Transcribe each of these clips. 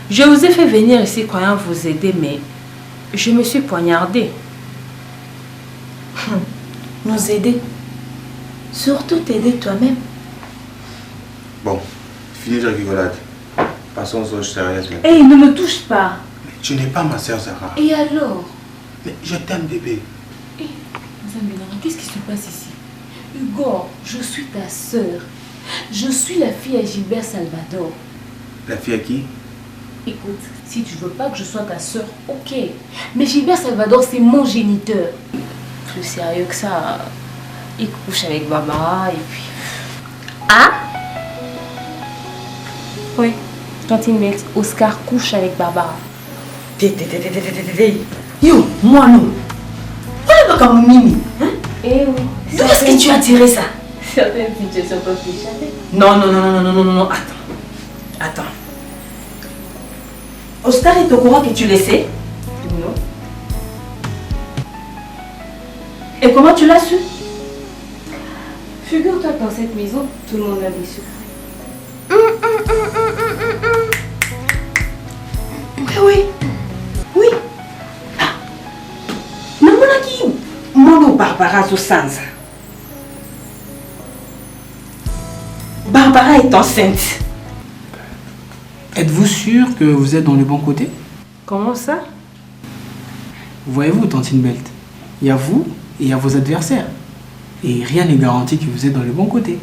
Je vous ai fait venir ici croyant vous aider, mais je me suis poignardée. Nous aider? Surtout t'aider toi-même. Bon, finis la rigolade. Passons aux choses sérieuses. Hé, ne me touche pas. Mais tu n'es pas ma sœur Zara. Et alors? Mais je t'aime bébé. Hé, Zambélara, qu'est-ce qui se passe ici? Hugo, je suis ta sœur. Je suis la fille à Gilbert Salvador. La fille à qui? Écoute, si tu veux pas que je sois ta sœur, ok. Mais Gilbert Salvador, c'est mon géniteur. Plus sérieux que ça, il couche avec Barbara et puis... Ah? Oui, Tantine Belt, Oscar couche avec Barbara. Yo, moi non. Voilà pas comme Mimi. Eh oui. D'où est-ce que tu as tiré ça? Certaines situations peuvent t'échapper. Non. Attends. Oscar est au courant que tu le sais? Non. Et comment tu l'as su? Figure-toi que dans cette maison, tout le monde a des secrets. Oui. Ah. Namona ki Mono Barbara Zosanza. Barbara est enceinte. Êtes-vous sûr que vous êtes dans le bon côté? Comment ça? Voyez-vous, Tantine Belt, il y a vous et il y a vos adversaires. Et rien n'est garanti que vous êtes dans le bon côté.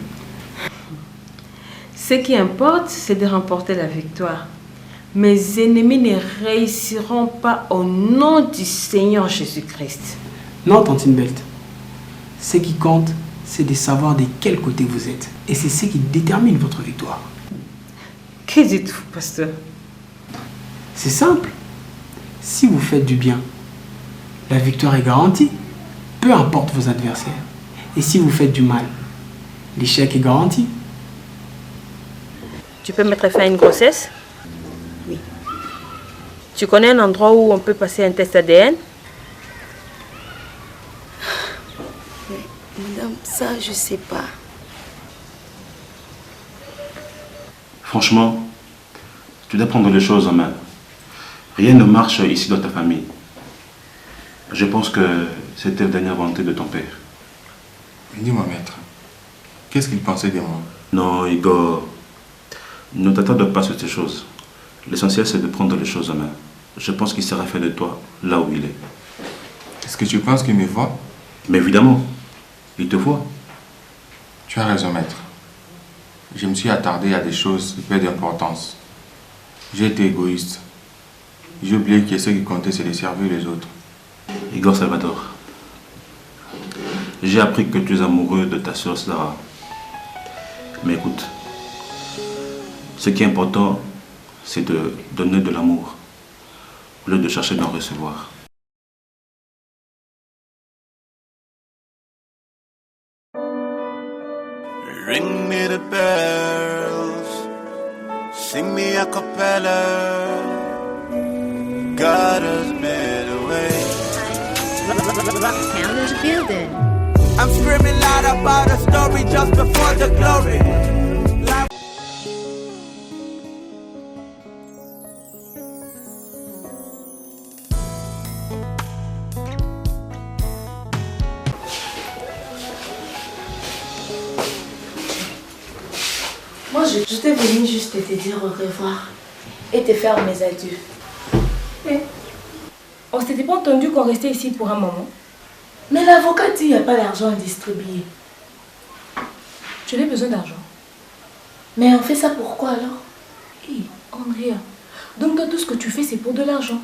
Ce qui importe, c'est de remporter la victoire. Mes ennemis ne réussiront pas au nom du Seigneur Jésus-Christ. Non, Tantine Belt. Ce qui compte, c'est de savoir de quel côté vous êtes. Et c'est ce qui détermine votre victoire. Que dites-vous, pasteur? C'est simple. Si vous faites du bien, la victoire est garantie, peu importe vos adversaires. Et si vous faites du mal, l'échec est garanti. Tu peux mettre fin à une grossesse? Oui. Tu connais un endroit où on peut passer un test ADN? Madame, ça, je sais pas. Franchement, tu dois prendre les choses en main. Rien ne marche ici dans ta famille. Je pense que c'était la dernière volonté de ton père. Dis-moi, maître, qu'est-ce qu'il pensait de moi? Non, Igor, ne t'attarde pas sur ces choses. L'essentiel, c'est de prendre les choses en main. Je pense qu'il sera fait de toi là où il est. Est-ce que tu penses qu'il me voit? Mais évidemment, il te voit. Tu as raison, maître. Je me suis attardé à des choses de peu d'importance. J'ai été égoïste. J'ai oublié que ce qui comptait, c'est de servir les autres. Igor Salvador, j'ai appris que tu es amoureux de ta soeur Sarah. Mais écoute, ce qui est important, c'est de donner de l'amour, au lieu de chercher d'en recevoir. Ring me the bells, sing me a cappella. God has made a way. Rocktown is building. I'm screaming loud about a story just before the glory. Moi, j'étais venue juste te dire au revoir et te faire mes adieux. Eh, on s'était pas entendu qu'on restait ici pour un moment. Mais l'avocat dit qu'il n'y a pas d'argent à distribuer. Tu avais besoin d'argent. Mais on fait ça pourquoi alors? Hé, Andrea, donc toi tout ce que tu fais c'est pour de l'argent.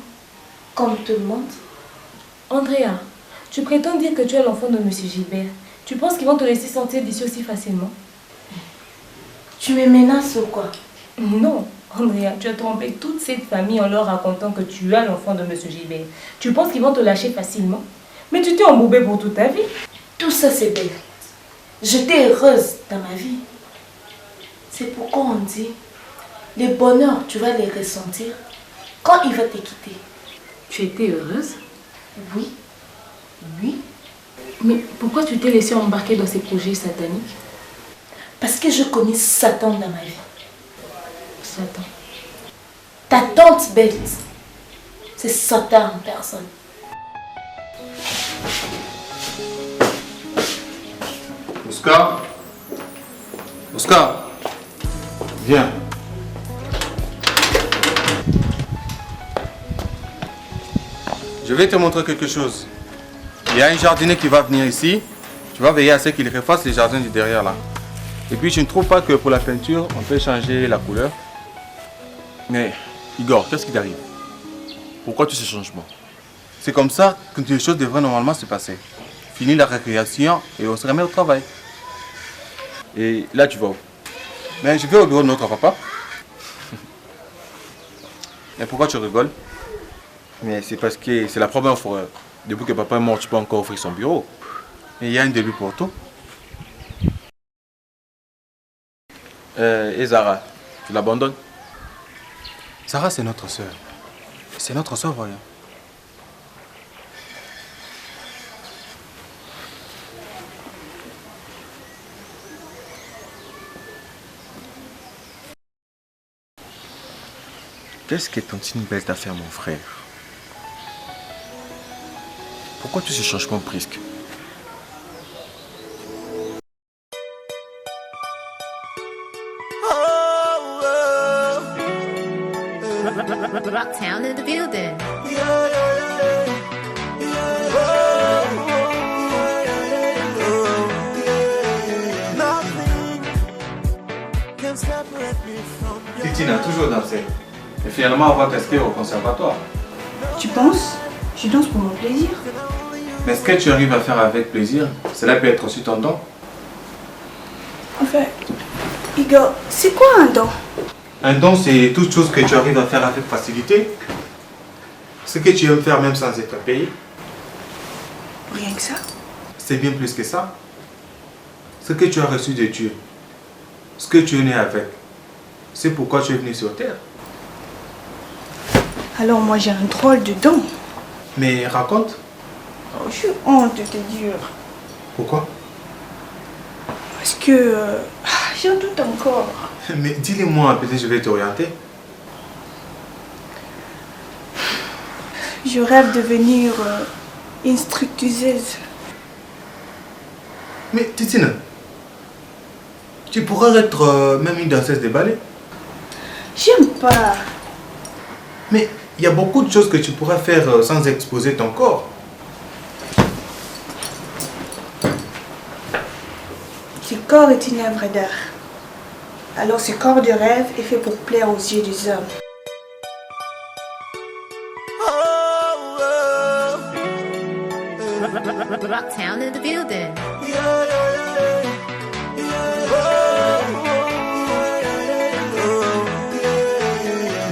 Comme tout le monde. Andrea, tu prétends dire que tu es l'enfant de M. Gilbert. Tu penses qu'ils vont te laisser sortir d'ici aussi facilement? Tu me menaces ou quoi? Non, Andrea, tu as trompé toute cette famille en leur racontant que tu es l'enfant de M. Gilbert. Tu penses qu'ils vont te lâcher facilement? Mais tu t'es embourbée pour toute ta vie. Tout ça c'est belle. J'étais heureuse dans ma vie. C'est pourquoi on dit, les bonheurs, tu vas les ressentir quand il va te quitter. Tu étais heureuse? Oui. Oui. Mais pourquoi tu t'es laissée embarquer dans ces projets sataniques? Parce que je connais Satan dans ma vie. Satan. Ta tante bête. C'est Satan en personne. Oscar? Oscar? Viens. Je vais te montrer quelque chose. Il y a un jardinier qui va venir ici. Tu vas veiller à ce qu'il refasse les jardins du derrière là. Et puis je ne trouve pas que pour la peinture, on peut changer la couleur. Mais Igor, qu'est-ce qui t'arrive? Pourquoi tous ces changements? C'est comme ça que les choses devraient normalement se passer. Fini la récréation et on se remet au travail. Et là tu vas où? Mais je vais au bureau de notre papa. Et pourquoi tu rigoles? Mais c'est parce que c'est la première fois. Depuis que papa est mort, tu peux encore offrir son bureau. Et il y a un début pour tout. Et Zara, tu l'abandonnes? Zara, c'est notre soeur. C'est notre soeur, voyons. Qu'est-ce que Tantine Belle t'a fait à mon frère? Pourquoi tous ces changements brusques? Rocktown in the building. Titine a toujours dansé. Et finalement, on va tester au conservatoire. Tu penses? Je danse pour mon plaisir. Mais ce que tu arrives à faire avec plaisir, cela peut être aussi ton don. Enfin, Igor, c'est quoi un don? Un don, c'est toute chose que tu arrives à faire avec facilité. Ce que tu aimes faire même sans être payé. Rien que ça? C'est bien plus que ça. Ce que tu as reçu de Dieu, ce que tu es né avec, c'est pourquoi tu es venu sur terre. Alors moi j'ai un drôle de don. Mais raconte. Oh, j'ai honte de te dire. Pourquoi? Parce que j'en doute encore. Mais dis-le-moi, peut-être je vais t'orienter. Je rêve de devenir instructrice. Mais Titine, tu pourrais être même une danseuse de ballet. J'aime pas. Mais il y a beaucoup de choses que tu pourrais faire sans exposer ton corps. Ce corps est une œuvre d'art. Alors ce corps de rêve est fait pour plaire aux yeux des hommes. Rocktown in the building.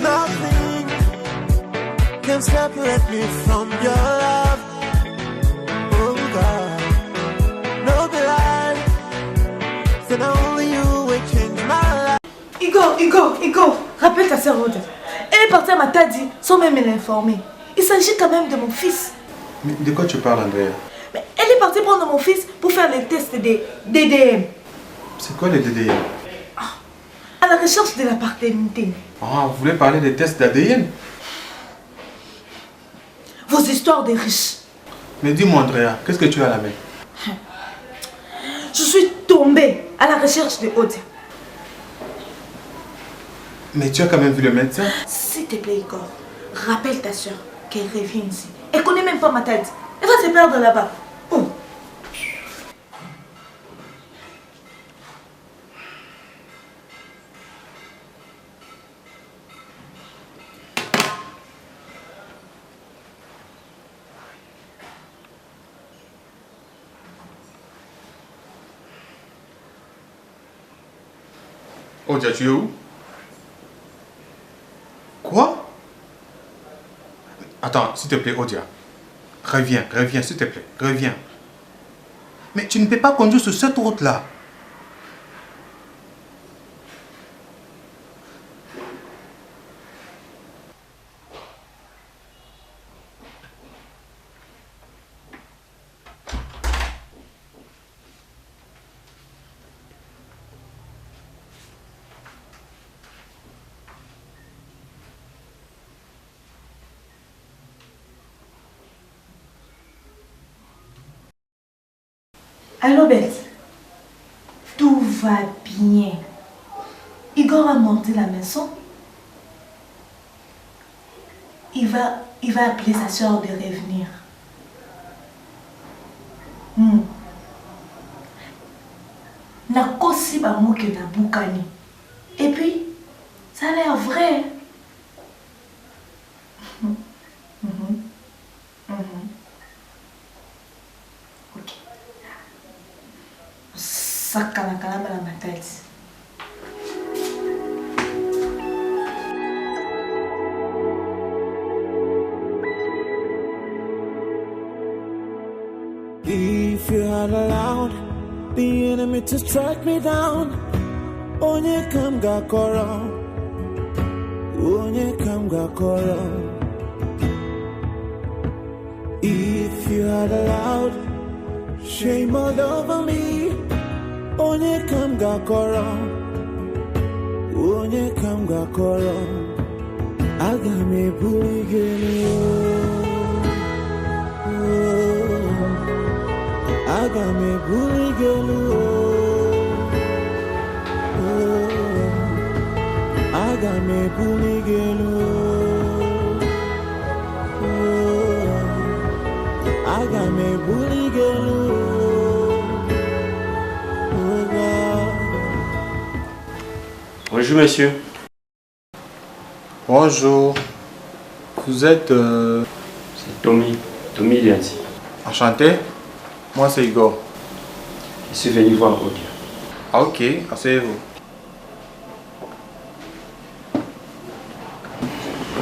Nothing can separate me from your love. Oh God, no lie. Said only you will change my life. Igor, rappelle ta sœur Aude. Elle est partie à Matadi sans même l'informer. Il s'agit quand même de mon fils. Mais de quoi tu parles, Andrea? Mais elle est partie prendre mon fils pour faire les tests des DDM. C'est quoi les DDM? À la recherche de la paternité. Ah, vous voulez parler des tests d'ADN? Vos histoires de riches. Mais dis-moi, Andrea, qu'est-ce que tu as à la main? Je suis tombée à la recherche de Aude. Mais tu as quand même vu le médecin? S'il te plaît, Igor, rappelle ta soeur qu'elle revient ici. Elle connaît même pas ma tête. Elle va se perdre là-bas. Oh. Odia, tu es où? Quoi? Attends, s'il te plaît, Odia. Reviens, s'il te plaît, reviens. Mais tu ne peux pas conduire sur cette route-là. Allô, Beth? Tout va bien. Igor a monté la maison. Il va appeler sa soeur de revenir. Nakosi bamoke na bukani. Et puis, ça a l'air vrai. Ok. Sakana ma tête. If you had allowed the enemy to strike me down, onye kam gakoro, onye kam gakoro. If you had allowed shame all over me, onye kam gakoro, onye kam gakoro. Aga me buligelo. Aga me buligelu, aga me buligelu, aga me buligelu. Bonjour monsieur. Bonjour. Vous êtes... C'est Tommy Lianzi. Enchanté. Moi c'est Igor. Je suis venu voir Odia. Ah ok, asseyez-vous.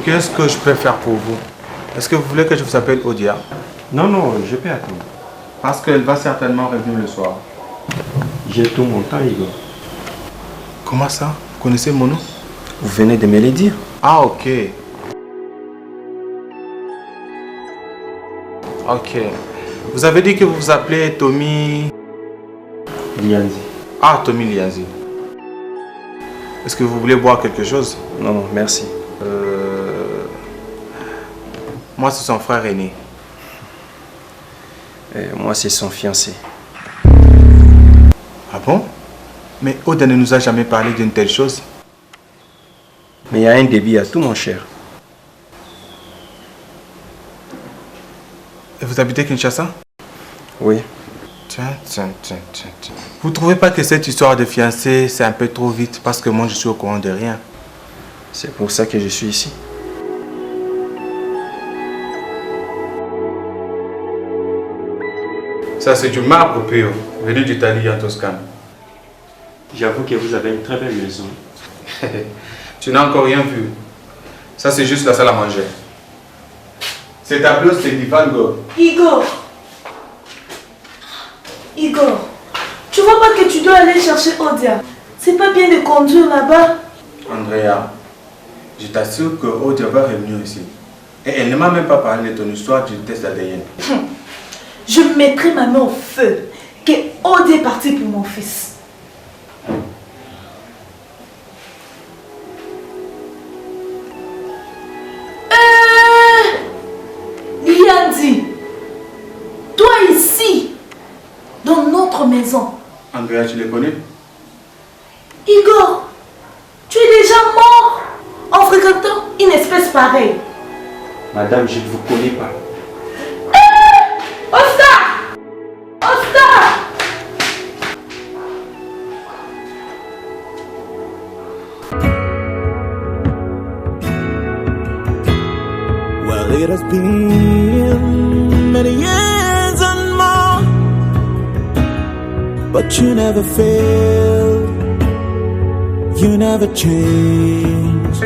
Qu'est-ce que je peux faire pour vous? Est-ce que vous voulez que je vous appelle Odia? Non, je peux attendre. Parce qu'elle va certainement revenir le soir. J'ai tout mon temps, Igor. Comment ça? Vous connaissez mon nom? Vous venez de me le dire. Ah ok. Ok. Vous avez dit que vous vous appelez Tommy... Lianzi. Ah, Tommy Lianzi. Est-ce que vous voulez boire quelque chose? Non, merci. Moi, c'est son frère aîné. Moi, c'est son fiancé. Ah bon? Mais Oda ne nous a jamais parlé d'une telle chose. Mais il y a un débit à tout, mon cher. Et vous habitez Kinshasa? Oui. Tiens. Vous trouvez pas que cette histoire de fiancé, c'est un peu trop vite parce que moi, je suis au courant de rien? C'est pour ça que je suis ici. Ça, c'est du marbre pur, venu d'Italie en Toscane. J'avoue que vous avez une très belle maison. Tu n'as encore rien vu. Ça, c'est juste la salle à manger. Ces tableaux, c'est du Van Gogh. Igor, tu vois pas que tu dois aller chercher Odia? C'est pas bien de conduire là-bas. Andrea, je t'assure que Odia va revenir ici. Et elle ne m'a même pas parlé de ton histoire du test ADN. Je mettrai ma main au feu que Odia est parti pour mon fils. Lianzi, toi ici, dans notre maison. Andrea, tu les connais? Igor, tu es déjà mort en fréquentant une espèce pareille. Madame, je ne vous connais pas. Oscar! Well, it has been many years and more, but you never failed, you never changed.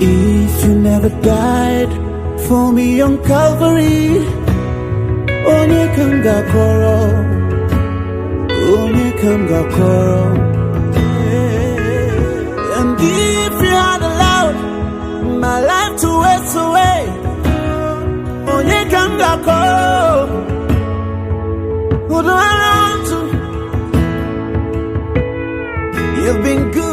If you never died for me on Calvary, onye kam gakoro, onye kam gakoro. And if you had allowed my life to waste away, onye kam gakoro, would I run to? You've been good.